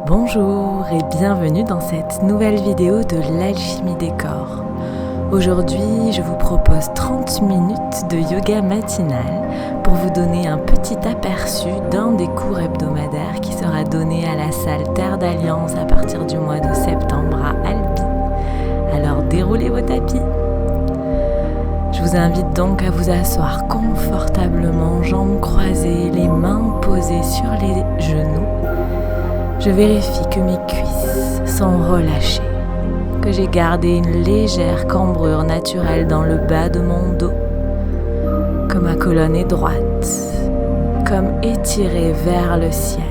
Bonjour et bienvenue dans cette nouvelle vidéo de l'alchimie des corps. Aujourd'hui, je vous propose 30 minutes de yoga matinal pour vous donner un petit aperçu d'un des cours hebdomadaires qui sera donné à la salle Terre d'Alliance à partir du mois de septembre à Albi. Alors déroulez vos tapis. Je vous invite donc à vous asseoir confortablement, jambes croisées, les mains posées sur les genoux. Je vérifie que mes cuisses sont relâchées, que j'ai gardé une légère cambrure naturelle dans le bas de mon dos, que ma colonne est droite, comme étirée vers le ciel,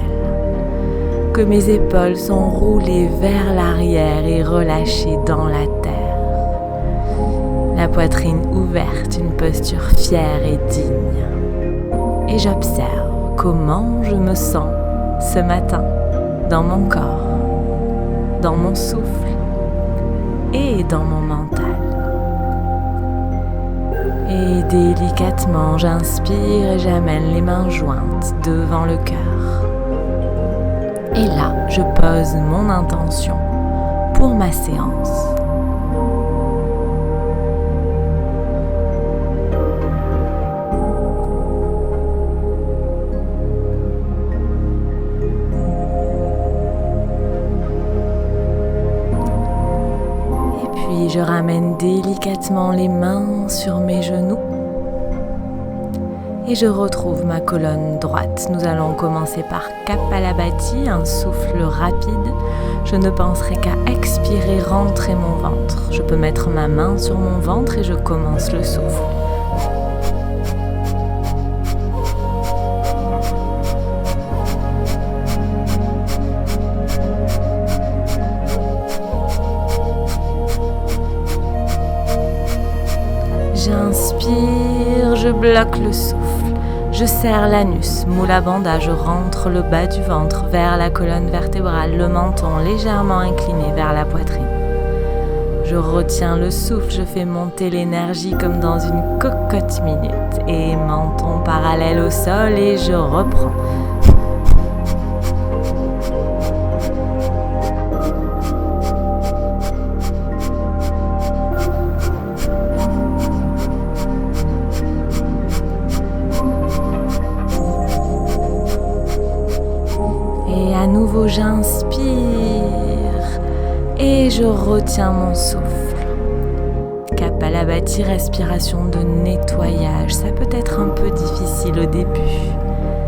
que mes épaules sont roulées vers l'arrière et relâchées dans la terre, la poitrine ouverte, une posture fière et digne. Et j'observe comment je me sens ce matin dans mon corps, dans mon souffle et dans mon mental. Et délicatement, j'inspire et j'amène les mains jointes devant le cœur. Et là, je pose mon intention pour ma séance. Je ramène délicatement les mains sur mes genoux et je retrouve ma colonne droite. Nous allons commencer par Kapalabhati, un souffle rapide. Je ne penserai qu'à expirer, rentrer mon ventre. Je peux mettre ma main sur mon ventre et je commence le souffle. J'inspire, je bloque le souffle, je serre l'anus, Mula Bandha, je rentre le bas du ventre vers la colonne vertébrale, le menton légèrement incliné vers la poitrine. Je retiens le souffle, je fais monter l'énergie comme dans une cocotte minute et menton parallèle au sol et je reprends. À nouveau, j'inspire et je retiens mon souffle. Kapalabhati, respiration de nettoyage. Ça peut être un peu difficile au début.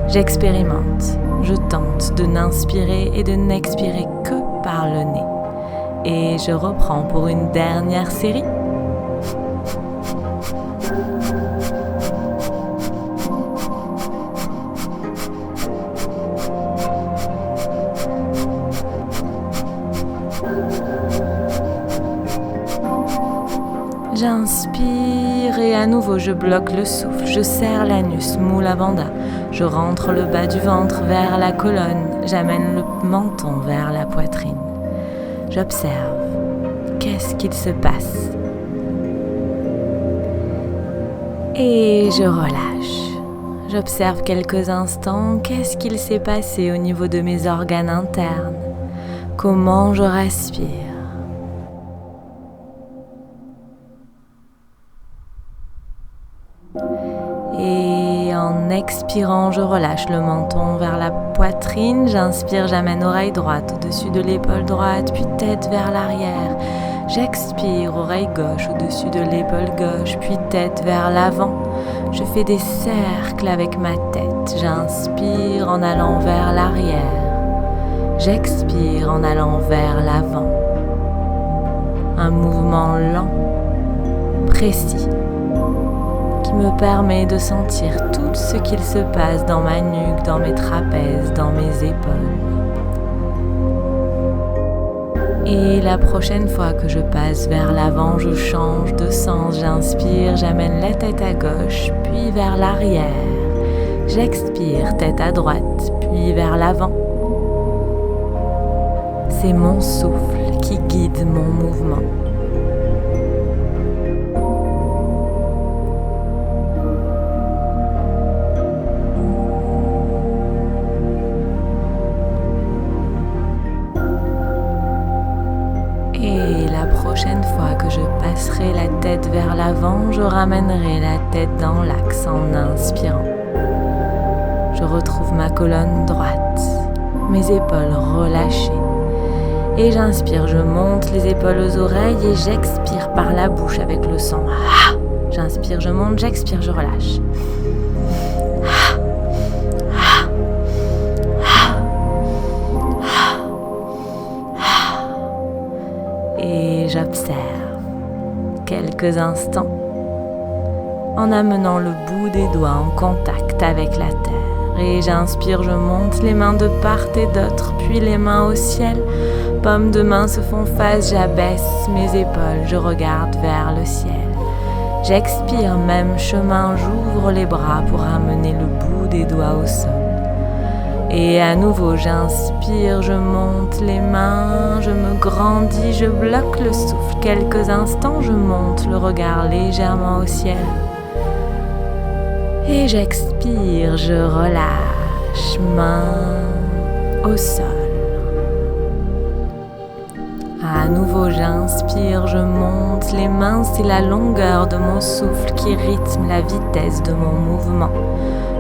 J'expérimente. Je tente de n'inspirer et de n'expirer que par le nez. Et je reprends pour une dernière série. J'inspire et à nouveau je bloque le souffle, je serre l'anus, Mula Bandha. Je rentre le bas du ventre vers la colonne, j'amène le menton vers la poitrine. J'observe, qu'est-ce qu'il se passe? Et je relâche. J'observe quelques instants, qu'est-ce qu'il s'est passé au niveau de mes organes internes? Comment je respire? Et en expirant, je relâche le menton vers la poitrine. J'inspire, j'amène oreille droite au-dessus de l'épaule droite, puis tête vers l'arrière. J'expire, oreille gauche au-dessus de l'épaule gauche, puis tête vers l'avant. Je fais des cercles avec ma tête. J'inspire en allant vers l'arrière. J'expire en allant vers l'avant. Un mouvement lent, précis, qui me permet de sentir tout ce qu'il se passe dans ma nuque, dans mes trapèzes, dans mes épaules. Et la prochaine fois que je passe vers l'avant, je change de sens. J'inspire, j'amène la tête à gauche, puis vers l'arrière. J'expire, tête à droite, puis vers l'avant. C'est mon souffle qui guide mon mouvement. prochaine fois que je passerai la tête vers l'avant, je ramènerai la tête dans l'axe en inspirant. Je retrouve ma colonne droite, mes épaules relâchées. Et j'inspire, je monte les épaules aux oreilles et j'expire par la bouche avec le son. J'inspire, je monte, j'expire, je relâche. Et j'observe quelques instants en amenant le bout des doigts en contact avec la terre. Et j'inspire, je monte les mains de part et d'autre, puis les mains au ciel. Paumes de main se font face, j'abaisse mes épaules, je regarde vers le ciel. J'expire, même chemin, j'ouvre les bras pour amener le bout des doigts au sol. Et à nouveau, j'inspire, je monte les mains, je me grandis, je bloque le souffle. Quelques instants, je monte le regard légèrement au ciel. Et j'expire, je relâche, main au sol. À nouveau, j'inspire, je monte les mains, c'est la longueur de mon souffle qui rythme la vitesse de mon mouvement.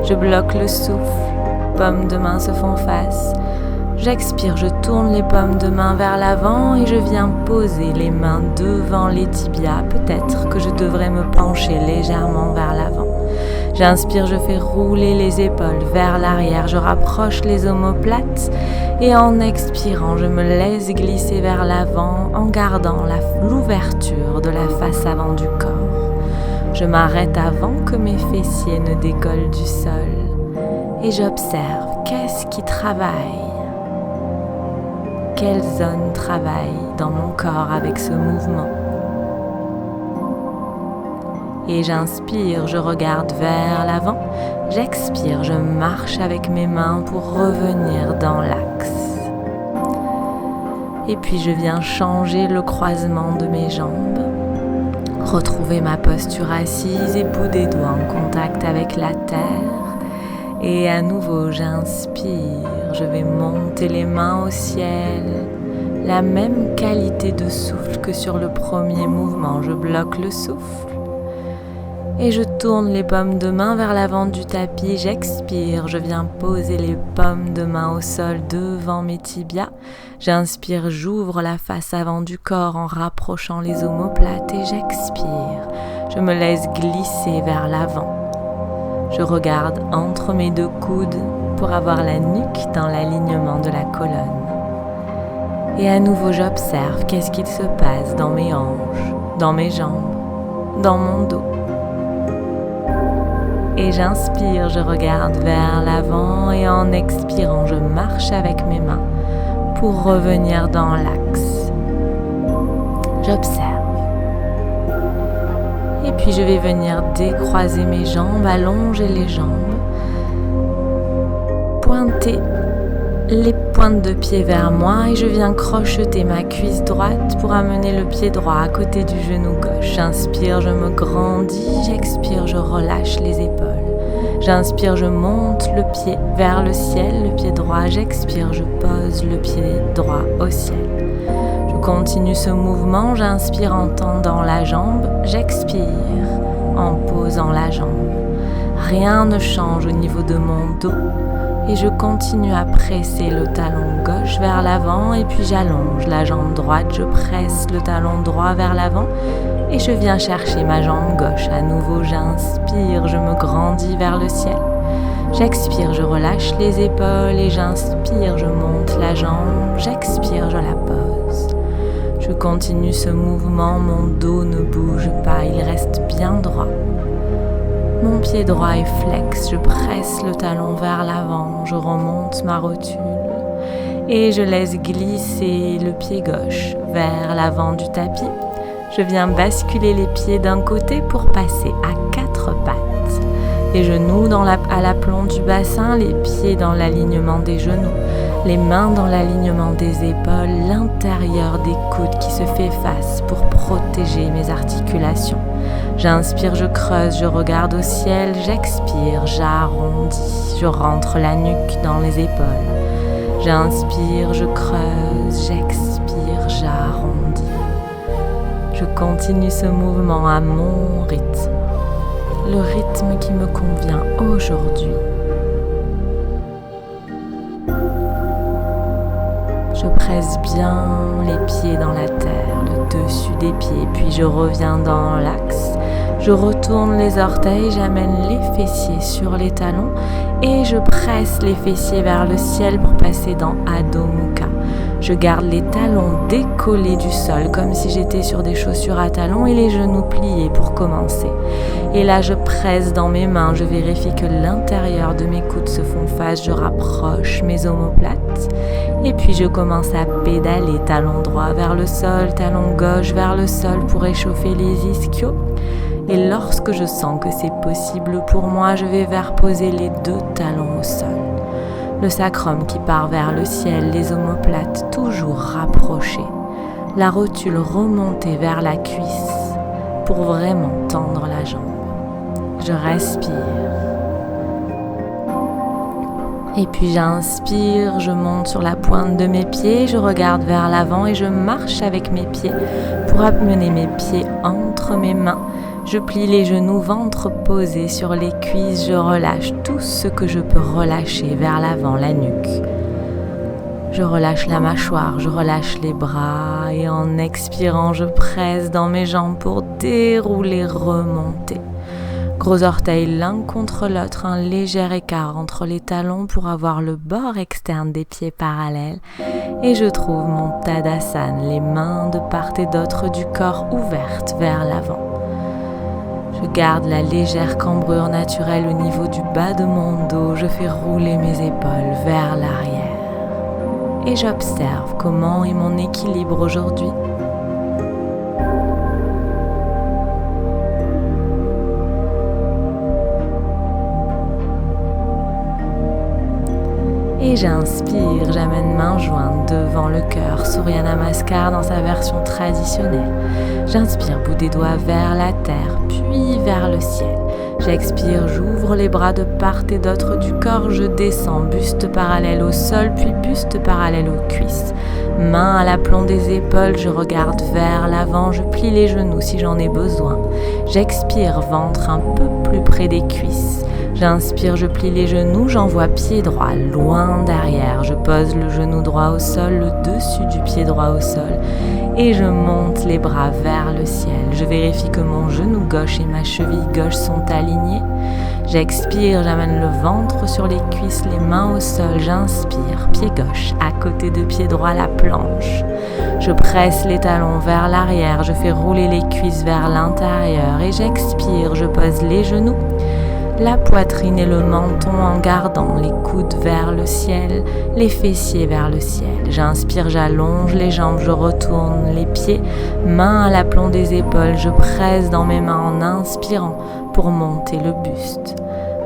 Je bloque le souffle, paumes de main se font face. J'expire, je tourne les paumes de main vers l'avant et je viens poser les mains devant les tibias. Peut-être que je devrais me pencher légèrement vers l'avant. J'inspire, je fais rouler les épaules vers l'arrière, je rapproche les omoplates et en expirant, je me laisse glisser vers l'avant en gardant l'ouverture de la face avant du corps. Je m'arrête avant que mes fessiers ne décollent du sol et j'observe qu'est-ce qui travaille. Quelle zone travaille dans mon corps avec ce mouvement? Et j'inspire, je regarde vers l'avant. J'expire, je marche avec mes mains pour revenir dans l'axe. Et puis je viens changer le croisement de mes jambes. Retrouver ma posture assise et bout des doigts en contact avec la terre. Et à nouveau, j'inspire, je vais monter les mains au ciel. La même qualité de souffle que sur le premier mouvement, je bloque le souffle. Et je tourne les paumes de main vers l'avant du tapis, j'expire, je viens poser les paumes de main au sol devant mes tibias. J'inspire, j'ouvre la face avant du corps en rapprochant les omoplates et j'expire. Je me laisse glisser vers l'avant. Je regarde entre mes deux coudes pour avoir la nuque dans l'alignement de la colonne. Et à nouveau, j'observe qu'est-ce qu'il se passe dans mes hanches, dans mes jambes, dans mon dos. Et j'inspire, je regarde vers l'avant et en expirant, je marche avec mes mains pour revenir dans l'axe. J'observe. Et puis je vais venir décroiser mes jambes, allonger les jambes, pointer les pointes de pied vers moi et je viens crocheter ma cuisse droite pour amener le pied droit à côté du genou gauche. J'inspire, je me grandis, j'expire, je relâche les épaules. J'inspire, je monte le pied vers le ciel, le pied droit, j'expire, je pose le pied droit au ciel. Je continue ce mouvement, j'inspire en tendant la jambe, j'expire en posant la jambe. Rien ne change au niveau de mon dos. Et je continue à presser le talon gauche vers l'avant et puis j'allonge la jambe droite, je presse le talon droit vers l'avant et je viens chercher ma jambe gauche. À nouveau, j'inspire, je me grandis vers le ciel. J'expire, je relâche les épaules et j'inspire, je monte la jambe, j'expire, je la pose. Je continue ce mouvement, mon dos ne bouge pas, il reste bien droit. Mon pied droit est flex, je presse le talon vers l'avant, je remonte ma rotule et je laisse glisser le pied gauche vers l'avant du tapis. Je viens basculer les pieds d'un côté pour passer à 4 pattes. Les genoux à l'aplomb du bassin, les pieds dans l'alignement des genoux, les mains dans l'alignement des épaules, l'intérieur des coudes qui se fait face pour protéger mes articulations. J'inspire, je creuse, je regarde au ciel, j'expire, j'arrondis, je rentre la nuque dans les épaules. J'inspire, je creuse, j'expire, j'arrondis. Je continue ce mouvement à mon rythme, le rythme qui me convient aujourd'hui. Je presse bien les pieds dans la terre, le dessus des pieds, puis je reviens dans l'axe. Je retourne les orteils, j'amène les fessiers sur les talons et je presse les fessiers vers le ciel pour passer dans Adho Mukha. Je garde les talons décollés du sol comme si j'étais sur des chaussures à talons et les genoux pliés pour commencer. Et là, je presse dans mes mains, je vérifie que l'intérieur de mes coudes se font face, je rapproche mes omoplates et puis je commence à pédaler, talon droit vers le sol, talon gauche vers le sol pour échauffer les ischios. Et lorsque je sens que c'est possible pour moi, je vais poser les deux talons au sol. Le sacrum qui part vers le ciel, les omoplates toujours rapprochées. La rotule remontée vers la cuisse pour vraiment tendre la jambe. Je respire. Et puis j'inspire, je monte sur la pointe de mes pieds, je regarde vers l'avant et je marche avec mes pieds pour amener mes pieds entre mes mains. Je plie les genoux, ventre posé sur les cuisses, je relâche tout ce que je peux relâcher vers l'avant, la nuque. Je relâche la mâchoire, je relâche les bras et en expirant, je presse dans mes jambes pour dérouler, remonter. Gros orteils l'un contre l'autre, un léger écart entre les talons pour avoir le bord externe des pieds parallèles. Et je trouve mon Tadasana, les mains de part et d'autre du corps ouvertes vers l'avant. Je garde la légère cambrure naturelle au niveau du bas de mon dos. Je fais rouler mes épaules vers l'arrière. Et j'observe comment est mon équilibre aujourd'hui. Et j'inspire, j'amène main jointe devant le cœur, Surya Namaskar dans sa version traditionnelle. J'inspire, bout des doigts vers la terre, puis vers le ciel. J'expire, j'ouvre les bras de part et d'autre du corps, je descends, buste parallèle au sol, puis buste parallèle aux cuisses. Main à l'aplomb des épaules, je regarde vers l'avant, je plie les genoux si j'en ai besoin. J'expire, ventre un peu plus près des cuisses. J'inspire, je plie les genoux, j'envoie pied droit loin derrière. Je pose le genou droit au sol, le dessus du pied droit au sol et je monte les bras vers le ciel. Je vérifie que mon genou gauche et ma cheville gauche sont alignés. J'expire, j'amène le ventre sur les cuisses, les mains au sol. J'inspire, pied gauche à côté de pied droit, la planche. Je presse les talons vers l'arrière, je fais rouler les cuisses vers l'intérieur et j'expire, je pose les genoux, la poitrine et le menton en gardant les coudes vers le ciel, les fessiers vers le ciel. J'inspire, j'allonge les jambes, je retourne les pieds, main à l'aplomb des épaules, je presse dans mes mains en inspirant pour monter le buste.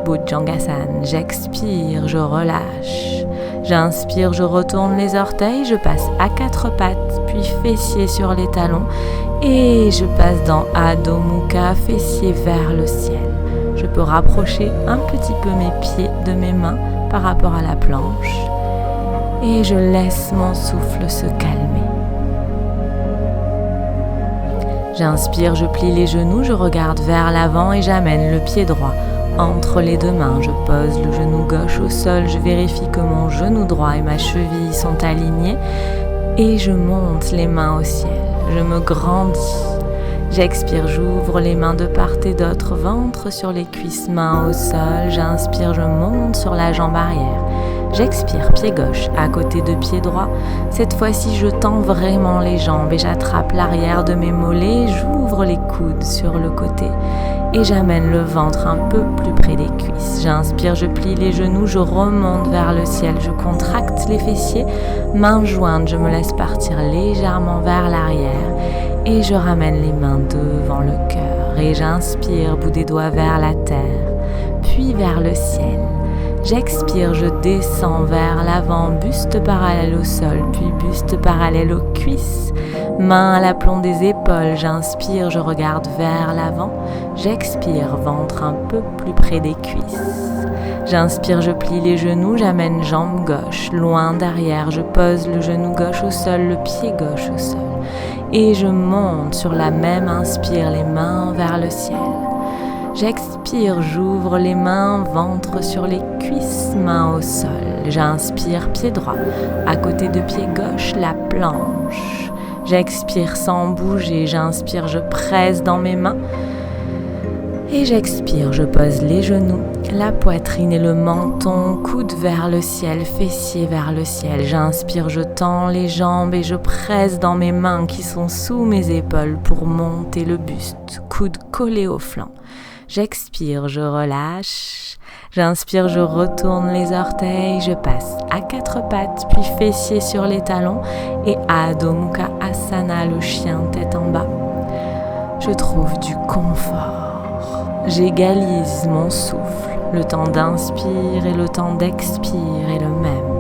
Bhujangasana, j'expire, je relâche. J'inspire, je retourne les orteils, je passe à quatre pattes, puis fessiers sur les talons et je passe dans Adho Mukha, fessiers vers le ciel. Je peux rapprocher un petit peu mes pieds de mes mains par rapport à la planche et je laisse mon souffle se calmer. J'inspire, je plie les genoux, je regarde vers l'avant et j'amène le pied droit entre les deux mains. Je pose le genou gauche au sol, je vérifie que mon genou droit et ma cheville sont alignés et je monte les mains au ciel. Je me grandis. J'expire, j'ouvre les mains de part et d'autre, ventre sur les cuisses, mains au sol. J'inspire, je monte sur la jambe arrière. J'expire, pied gauche à côté de pied droit. Cette fois-ci, je tends vraiment les jambes et j'attrape l'arrière de mes mollets. J'ouvre les coudes sur le côté et j'amène le ventre un peu plus près des cuisses. J'inspire, je plie les genoux, je remonte vers le ciel. Je contracte les fessiers, mains jointes, je me laisse partir légèrement vers l'arrière. Et je ramène les mains devant le cœur et j'inspire, bout des doigts vers la terre, puis vers le ciel. J'expire, je descends vers l'avant, buste parallèle au sol, puis buste parallèle aux cuisses. Main à l'aplomb des épaules, j'inspire, je regarde vers l'avant. J'expire, ventre un peu plus près des cuisses. J'inspire, je plie les genoux, j'amène jambe gauche loin derrière. Je pose le genou gauche au sol, le pied gauche au sol. et je monte sur la même inspire, les mains vers le ciel. J'expire, j'ouvre les mains, ventre sur les cuisses, mains au sol. J'inspire, pied droit, à côté de pied gauche, la planche. J'expire sans bouger, j'inspire, je presse dans mes mains. Et j'expire, je pose les genoux, la poitrine et le menton, coude vers le ciel, fessier vers le ciel. J'inspire, je tends les jambes et je presse dans mes mains qui sont sous mes épaules pour monter le buste, coude collé au flanc. J'expire, je relâche. J'inspire, je retourne les orteils, je passe à quatre pattes, puis fessiers sur les talons et Adho Mukha Asana, le chien tête en bas. Je trouve du confort. J'égalise mon souffle. Le temps d'inspire et le temps d'expire est le même.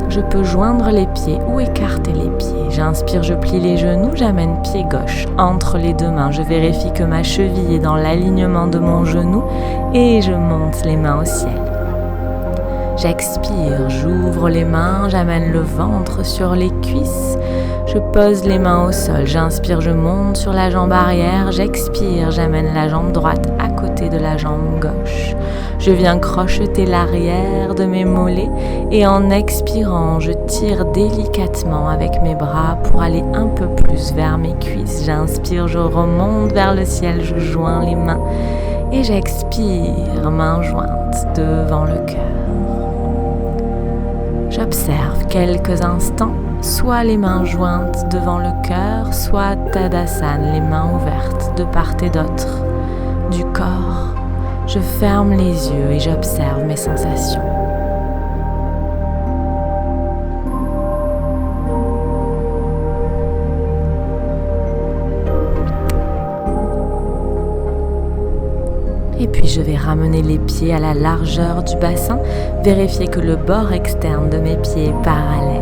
Je peux joindre les pieds ou écarter les pieds. J'inspire, je plie les genoux, j'amène pied gauche entre les deux mains. Je vérifie que ma cheville est dans l'alignement de mon genou et je monte les mains au ciel. J'expire, j'ouvre les mains, j'amène le ventre sur les cuisses. Je pose les mains au sol. J'inspire, je monte sur la jambe arrière. J'expire, j'amène la jambe droite à côté de la jambe gauche. Je viens crocheter l'arrière de mes mollets et en expirant, je tire délicatement avec mes bras pour aller un peu plus vers mes cuisses. J'inspire, je remonte vers le ciel, je joins les mains et j'expire, mains jointes devant le cœur. J'observe quelques instants, soit les mains jointes devant le cœur, soit Tadasana, les mains ouvertes de part et d'autre du corps. Je ferme les yeux et j'observe mes sensations. Et puis je vais ramener les pieds à la largeur du bassin, vérifier que le bord externe de mes pieds est parallèle.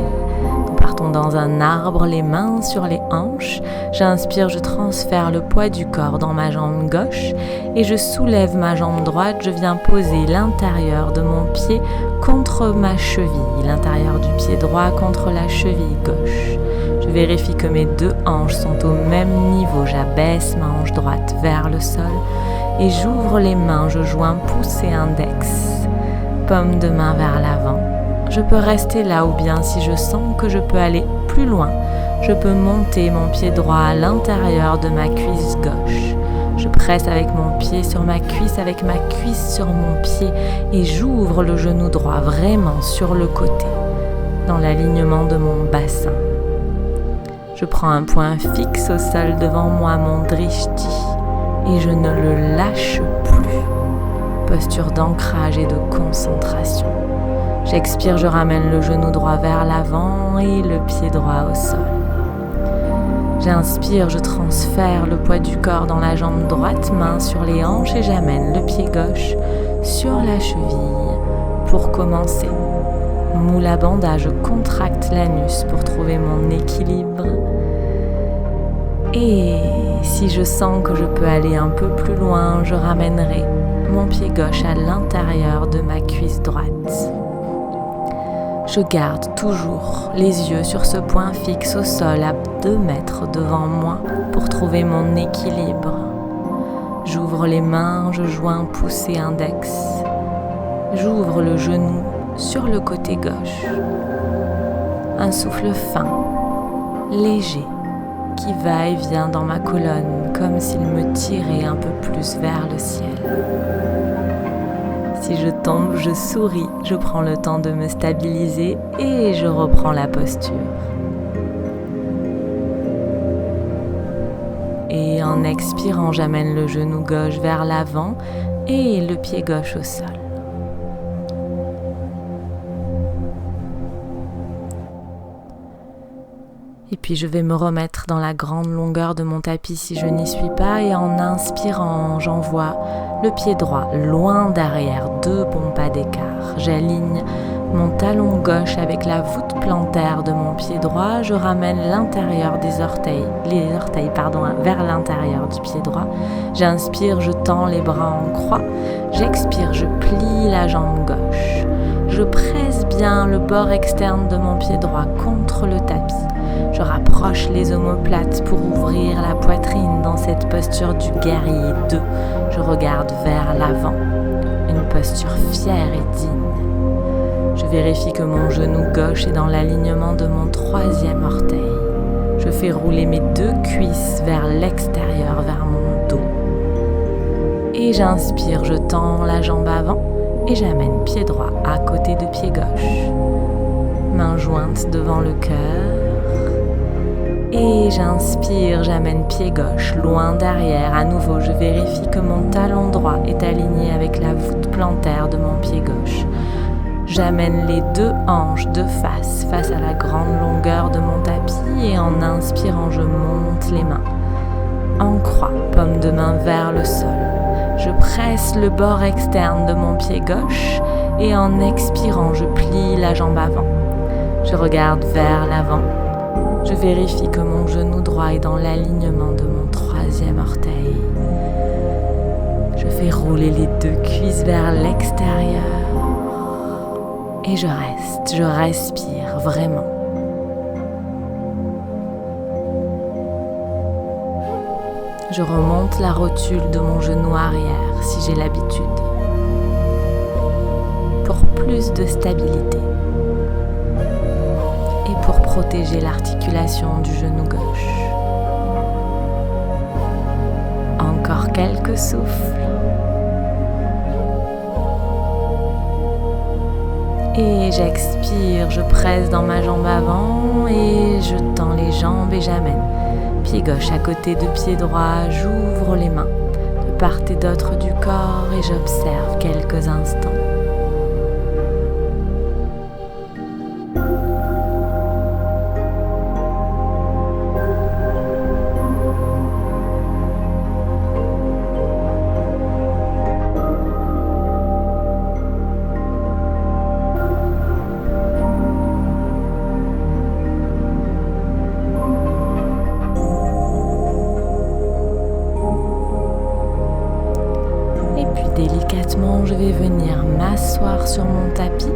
Nous partons dans un arbre, les mains sur les hanches. J'inspire, je transfère le poids du corps dans ma jambe gauche et je soulève ma jambe droite. Je viens poser l'intérieur de mon pied contre ma cheville, l'intérieur du pied droit contre la cheville gauche. Je vérifie que mes deux hanches sont au même niveau. J'abaisse ma hanche droite vers le sol et j'ouvre les mains. Je joins pouce et index, paume de main vers l'avant. Je peux rester là ou bien si je sens que je peux aller plus loin, je peux monter mon pied droit à l'intérieur de ma cuisse gauche. Je presse avec mon pied sur ma cuisse, avec ma cuisse sur mon pied et j'ouvre le genou droit vraiment sur le côté, dans l'alignement de mon bassin. Je prends un point fixe au sol devant moi, mon drishti, et je ne le lâche plus. Posture d'ancrage et de concentration. J'expire, je ramène le genou droit vers l'avant et le pied droit au sol. J'inspire, je transfère le poids du corps dans la jambe droite, main sur les hanches et j'amène le pied gauche sur la cheville pour commencer. Mula Bandha, je contracte l'anus pour trouver mon équilibre. Et si je sens que je peux aller un peu plus loin, je ramènerai mon pied gauche à l'intérieur de ma cuisse droite. Je garde toujours les yeux sur ce point fixe au sol à 2 mètres devant moi pour trouver mon équilibre. J'ouvre les mains, je joins pouce et index. J'ouvre le genou sur le côté gauche. Un souffle fin, léger, qui va et vient dans ma colonne comme s'il me tirait un peu plus vers le ciel. Si je tombe, je souris, je prends le temps de me stabiliser et je reprends la posture. Et en expirant, j'amène le genou gauche vers l'avant et le pied gauche au sol. Et puis je vais me remettre dans la grande longueur de mon tapis si je n'y suis pas et en inspirant, j'envoie le pied droit loin derrière, 2 bons pas d'écart. J'aligne mon talon gauche avec la voûte plantaire de mon pied droit. Je ramène l'intérieur des orteils, vers l'intérieur du pied droit. J'inspire, je tends les bras en croix. J'expire, je plie la jambe gauche. Je presse bien le bord externe de mon pied droit contre le tapis. Je rapproche les omoplates pour ouvrir la poitrine dans cette posture du guerrier 2. Je regarde vers l'avant, une posture fière et digne. Je vérifie que mon genou gauche est dans l'alignement de mon 3e orteil. Je fais rouler mes 2 cuisses vers l'extérieur, vers mon dos. Et j'inspire, je tends la jambe avant et j'amène pied droit à côté de pied gauche. Main jointe devant le cœur. Et j'inspire, j'amène pied gauche loin derrière. À nouveau, je vérifie que mon talon droit est aligné avec la voûte plantaire de mon pied gauche. J'amène les 2 hanches de face à la grande longueur de mon tapis et en inspirant, je monte les mains. En croix, paume de main vers le sol. Je presse le bord externe de mon pied gauche et en expirant, je plie la jambe avant. Je regarde vers l'avant. Je vérifie que mon genou droit est dans l'alignement de mon 3e orteil. Je fais rouler les 2 cuisses vers l'extérieur. Et je respire vraiment. Je remonte la rotule de mon genou arrière si j'ai l'habitude, pour plus de stabilité et pour protéger l'articulation du genou gauche. Encore quelques souffles. Et j'expire, je presse dans ma jambe avant et je tends les jambes et j'amène. Pied gauche à côté de pied droit, j'ouvre les mains de part et d'autre du corps et j'observe quelques instants. Délicatement, je vais venir m'asseoir sur mon tapis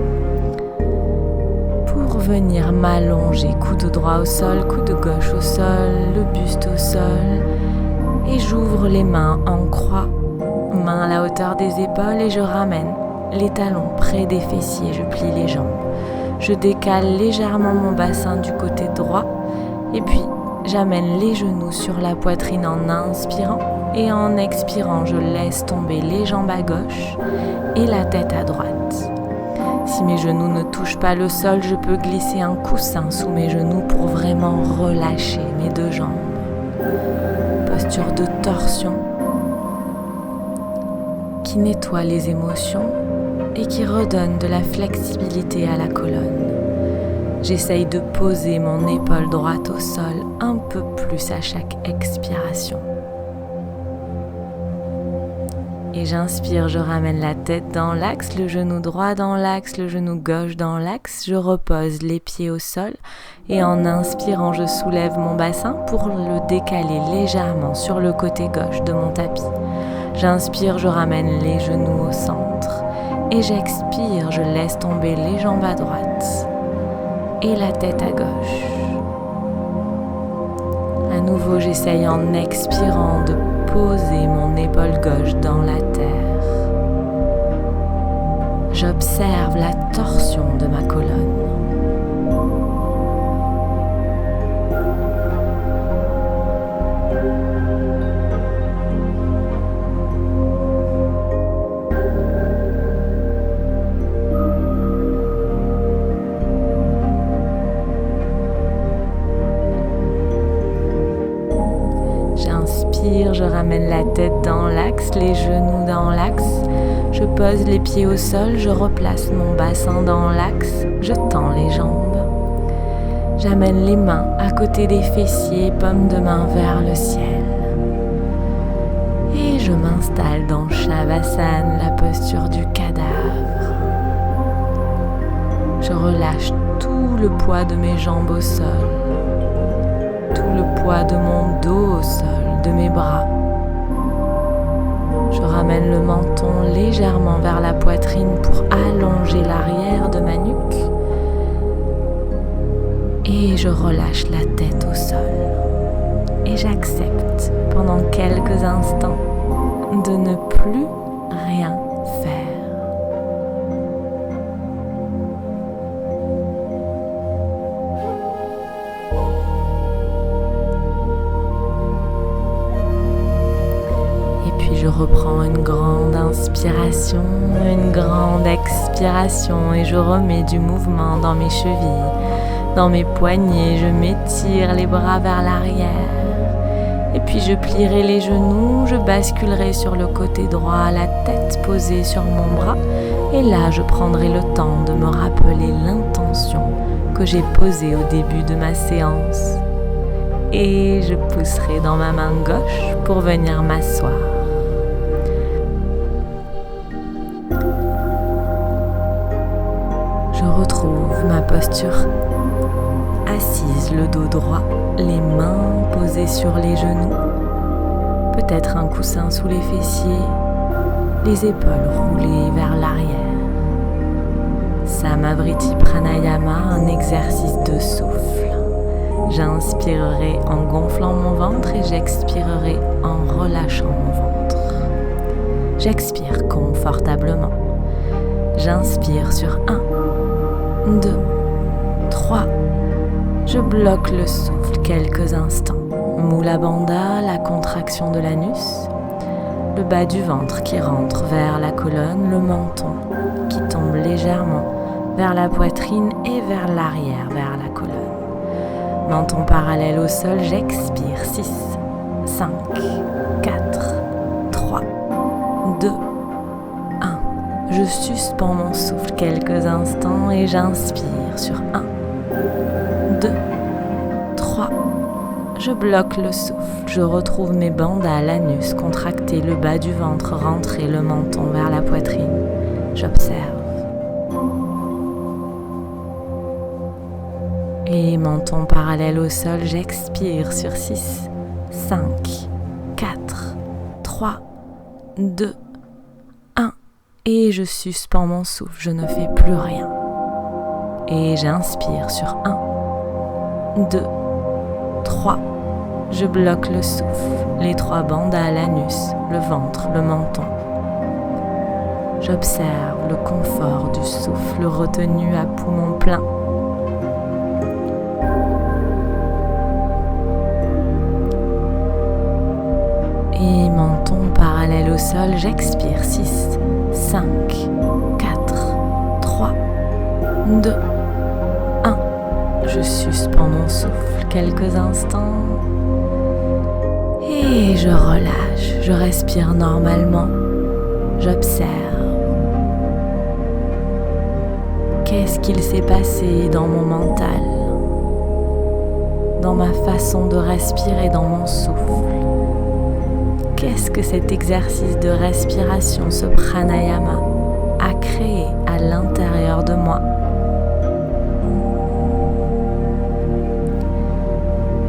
pour venir m'allonger, coude droit au sol, coude gauche au sol, le buste au sol et j'ouvre les mains en croix, mains à la hauteur des épaules et je ramène les talons près des fessiers, je plie les jambes. Je décale légèrement mon bassin du côté droit et puis j'amène les genoux sur la poitrine en inspirant. Et en expirant, je laisse tomber les jambes à gauche et la tête à droite. Si mes genoux ne touchent pas le sol, je peux glisser un coussin sous mes genoux pour vraiment relâcher mes 2 jambes. Posture de torsion qui nettoie les émotions et qui redonne de la flexibilité à la colonne. J'essaye de poser mon épaule droite au sol un peu plus à chaque expiration. Et j'inspire, je ramène la tête dans l'axe, le genou droit dans l'axe, le genou gauche dans l'axe. Je repose les pieds au sol et en inspirant, je soulève mon bassin pour le décaler légèrement sur le côté gauche de mon tapis. J'inspire, je ramène les genoux au centre et j'expire, je laisse tomber les jambes à droite et la tête à gauche. À nouveau, j'essaye en expirant de poser mon épaule gauche dans la terre. J'observe la torsion de ma colonne. Je ramène la tête dans l'axe, les genoux dans l'axe. Je pose les pieds au sol, je replace mon bassin dans l'axe, je tends les jambes. J'amène les mains à côté des fessiers, paume de main vers le ciel. Et je m'installe dans Shavasana, la posture du cadavre. Je relâche tout le poids de mes jambes au sol, tout le poids de mon dos au sol, de mes bras. Je ramène le menton légèrement vers la poitrine pour allonger l'arrière de ma nuque. Et Et je relâche la tête au sol. Et j'accepte pendant quelques instants de ne plus rien faire. Et puis je reprends une grande inspiration, une grande expiration et je remets du mouvement dans mes chevilles, dans mes poignets, je m'étire les bras vers l'arrière. Et puis je plierai les genoux, je basculerai sur le côté droit, la tête posée sur mon bras. Et là, je prendrai le temps de me rappeler l'intention que j'ai posée au début de ma séance. Et je pousserai dans ma main gauche pour venir m'asseoir. Je retrouve ma posture assise, le dos droit, les mains posées sur les genoux, peut-être un coussin sous les fessiers, les épaules roulées vers l'arrière. Samavriti Pranayama, un exercice de souffle. J'inspirerai en gonflant mon ventre et j'expirerai en relâchant mon ventre. J'expire confortablement. J'inspire sur 1, 2, 3. Je bloque le souffle quelques instants. Mula Bandha, la contraction de l'anus, le bas du ventre qui rentre vers la colonne, le menton qui tombe légèrement vers la poitrine et vers l'arrière, vers la colonne. Menton parallèle au sol, j'expire. 6, 5, 4, 3, 2, 1. Je suspends mon souffle quelques instants et j'inspire sur 1, 2, 3. Je bloque le souffle. Je retrouve mes bandhas, l'anus contracté, le bas du ventre rentré, le menton vers la poitrine. J'observe. Et menton parallèle au sol, j'expire sur 6, 5, 4, 3, 2, 1. Et je suspends mon souffle. Je ne fais plus rien. Et j'inspire sur 1, 2, 3. Je bloque le souffle, les 3 bandhas à l'anus, le ventre, le menton. J'observe le confort du souffle retenu à poumon plein. Et menton parallèle au sol, j'expire. 6, 5, 4, 3, 2, 1. Je suspends mon souffle quelques instants et je relâche. Je respire normalement. J'observe. Qu'est-ce qu'il s'est passé dans mon mental, dans ma façon de respirer, dans mon souffle? Qu'est-ce que cet exercice de respiration, ce pranayama, a créé à l'intérieur de moi?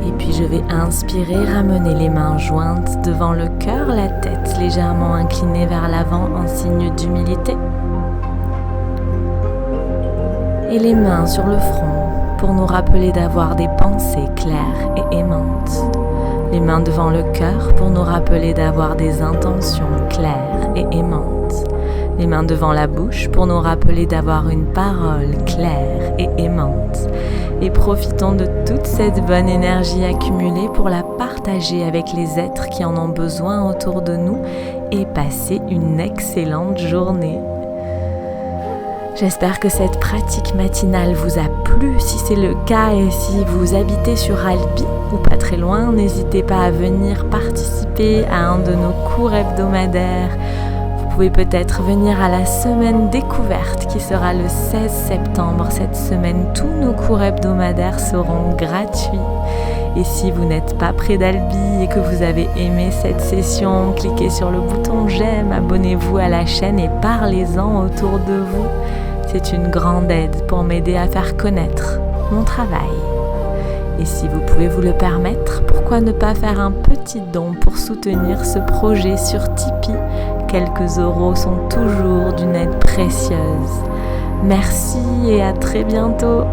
Et puis je vais inspirer, ramener les mains jointes devant le cœur, la tête légèrement inclinée vers l'avant en signe d'humilité. Et les mains sur le front pour nous rappeler d'avoir des pensées claires et aimantes. Les mains devant le cœur pour nous rappeler d'avoir des intentions claires et aimantes. Les mains devant la bouche pour nous rappeler d'avoir une parole claire et aimante. Et profitons de toute cette bonne énergie accumulée pour la partager avec les êtres qui en ont besoin autour de nous et passer une excellente journée. J'espère que cette pratique matinale vous a plu. Si c'est le cas et si vous habitez sur Albi ou pas très loin, n'hésitez pas à venir participer à un de nos cours hebdomadaires. Vous pouvez peut-être venir à la semaine découverte qui sera le 16 septembre. Cette semaine, tous nos cours hebdomadaires seront gratuits. Et si vous n'êtes pas près d'Albi et que vous avez aimé cette session, cliquez sur le bouton j'aime, abonnez-vous à la chaîne et parlez-en autour de vous. C'est une grande aide pour m'aider à faire connaître mon travail. Et si vous pouvez vous le permettre, pourquoi ne pas faire un petit don pour soutenir ce projet sur Tipeee? Quelques euros sont toujours d'une aide précieuse. Merci et à très bientôt.